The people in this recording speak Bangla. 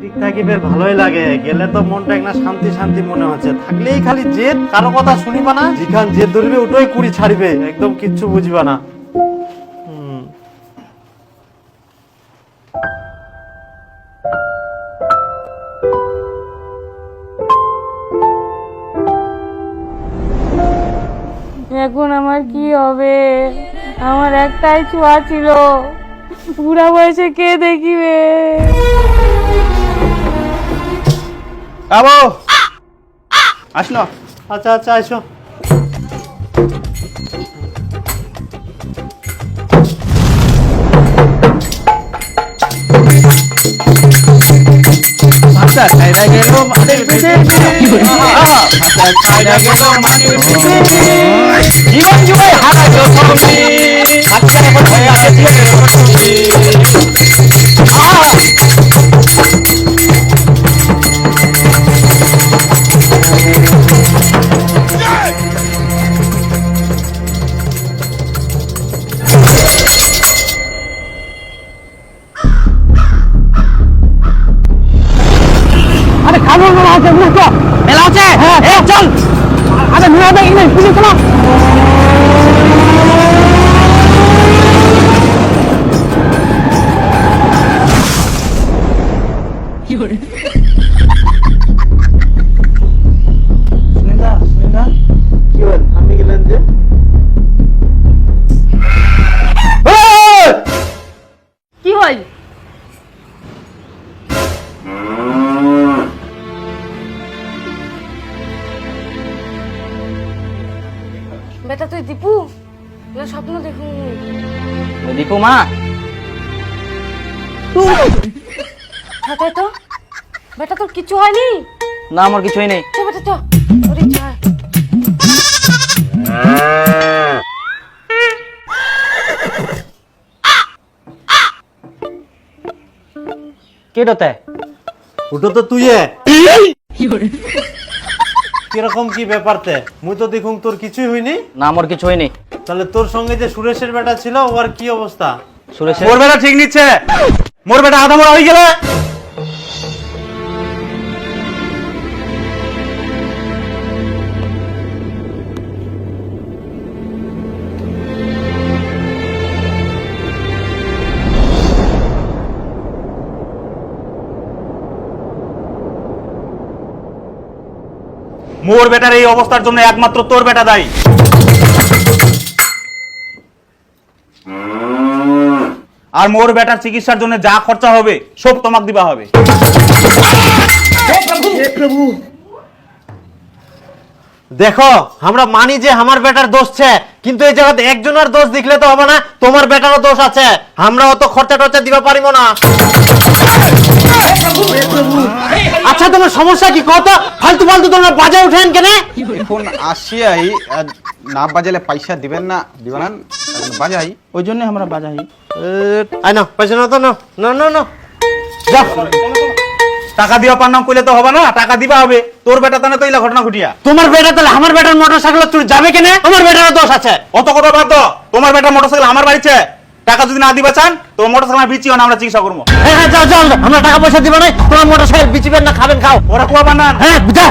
ঠিক থাকি বের ভালোই লাগে, গেলে তো মনটা একটা শান্তি শান্তি মনে হচ্ছে, থাকলেই খালি জেদ, কারো কথা শুনিবা না, যেখান জেদ ধরবে ওটাই কুড়ি ছাড়িবে, একদম কিচ্ছু বুঝবা না। এখন আমার কি হবে? আমার একটাই ছোঁয়া ছিল, বুড়া বয়সে কে দেখিবে? আবো আসলো। আচ্ছা আচ্ছা আইসো। আচ্ছা ছাইরা গেল মাটির পিছে, আচ্ছা ছাইরা গেল মাটির পিছে, জীবন জুড়ে হারাইলো তুমি, আজকে এখন হয়ে আছে দিয়ে আরে খাবো মেলা আছে, মেলা আছে, হ্যাঁ চল। আরে মেলা দেখি না, শুনে চলো। কি হল, আমি গেলেন যে কি হই? বেটা তুই দীপু না স্বপ্ন দেখুন? দীপু মা থাকে তো বেটা, তোর কিছু হয়নি? না, আমার কিছুই নেই। চল বেটা চল, তোর ইচ্ছা হয়। কে ডতে? ওটা তো তুই কিরকম কি ব্যাপারতে? মুই তো দেখুন তোর কিছুই হয়নি। না, আমার কিছু হয়নি। তাহলে তোর সঙ্গে যে সুরেশের বেটা ছিল ওর কি অবস্থা? সুরেশের মোর বেটা ঠিক নিচ্ছে, মোর বেটা আধা মরা হয়ে গেলে। মোর বেটার এই অবস্থার জন্য একমাত্র তোর বেটা দায়ী। আর মোর বেটার চিকিৎসার জন্য যা খরচা হবে সব তোমাকে দিবা হবে। দেখো, আমরা মানি যে আমার বেটার দোষ আছে, কিন্তু এই জায়গাতে একজনের দোষ দেখলে তো হবে না, তোমার বেটারও দোষ আছে। আমরা অত খরচা টরচা দিবা পারিব না। আচ্ছা তোমার সমস্যা কি কত? ফালতু ফালতু তোমরা বাজে উঠেন কেন? এখন আসিয়াই না বাজালে পয়সা দিবেন না, দিবেন না বাজাই, ওই জন্য আমরা বাজাই। আই না পয়সা না তো না না না না যা। টাকা দিবা পার নাম কইলে তো হবে না, টাকা দিবা হবে। তোর বেটা তানে তো ইলা ঘটনা ঘটিয়া। তোমার বেটা তাহলে আমার বেটার মোটরসাইকেল চুরি যাবে কেন? আমার বেটারও দোষ আছে। অত কথা বাদ দাও, তোমার বেটার মোটরসাইকেল আমার বাড়িতে, টাকা যদি না দিবা চান তোমার মোটরসাইকেল বিচিও না, আমরা চিকিৎসা করবো। হ্যাঁ হ্যাঁ যাও যাও, আমরা টাকা পয়সা দিব না, তোমার মোটরসাইকেল বিচিবেন না, খাবেন খাও। ওরা কুয়া বানান। হ্যাঁ যা।